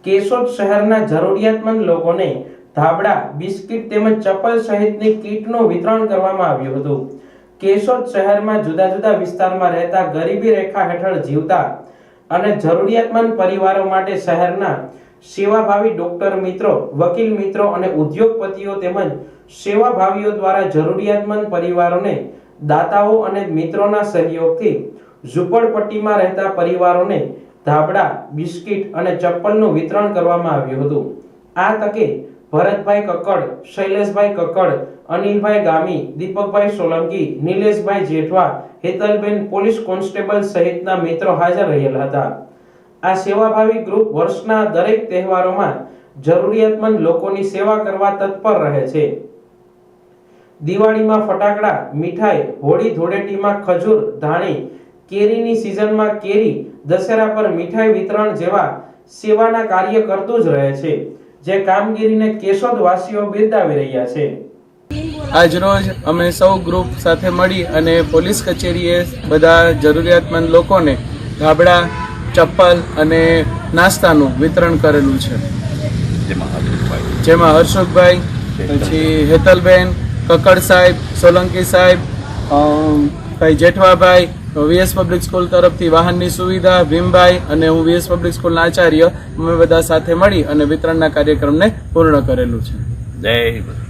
કેશોદ શહેરના જરૂરિયાતમંદ લોકોને ધાબળા, બિસ્કિટ તેમજ ચપ્પલ સહિતની કીટનું વિતરણ કરવામાં આવ્યું હતું। કેશોદ શહેરમાં જુદા જુદા વિસ્તારમાં રહેતા ગરીબી રેખા હેઠળ જીવતા અને જરૂરિયાતમંદ પરિવારો માટે શહેરના સેવાભાવી ડોક્ટર મિત્રો, વકીલ મિત્રો અને ઉદ્યોગપતિઓ તેમજ સેવાભાવીઓ દ્વારા જરૂરિયાતમંદ પરિવારોને દાતાઓ અને મિત્રોના સહયોગથી ઝૂંપડપટ્ટીમાં રહેતા પરિવારોને ધાબળા, બિસ્કિટ અને ચપ્પલનું વિતરણ કરવામાં આવ્યું હતું। આ તકે ભરતભાઈ કક્કડ, શૈલેષભાઈ કક્કડ, અનિલભાઈ ગામી, દીપકભાઈ સોલંકી, નિલેશભાઈ જેઠવા, હેતલબેન પોલીસ કોન્સ્ટેબલ સહિતના મિત્રો હાજર રહેલ હતા। આ સેવાભાવી ગ્રુપ વર્ષના દરેક તહેવારોમાં જરૂરિયાતમંદ લોકોની સેવા કરવા તત્પર રહે છે। દિવાળીમાં ફટાકડા, મીઠાઈ, હોળી ધૂળેટીમાં ખજૂર, ધાણી, કેરીની સિઝનમાં કેરી, દશેરા પર મીઠાઈ વિતરણ જેવા સેવાના કાર્ય કરતું જ રહે છે, જે કામગીરીને કેશોદ વાસીઓ બિરદાવી રહ્યા છે। આજરોજ અમે સૌ ગ્રુપ સાથે મળી અને પોલીસ કચેરીએ બધા જરૂરિયાતમંદ લોકોને ધાબળા, ચપ્પલ અને નાસ્તાનું વિતરણ કરેલું છે, જેમાં હર્ષુભાઈ, પછી હેતલબેન, કક્કડ સાહેબ, સોલંકી સાહેબ, ભાઈ જેઠવાભાઈ, વીએસ પબ્લિક સ્કૂલ તરફથી વાહનની સુવિધા, ભીમભાઈ અને હું વીએસ પબ્લિક સ્કૂલના આચાર્ય, અમે બધા સાથે મળી અને વિતરણના કાર્યક્રમને પૂર્ણ કરેલું છે। જય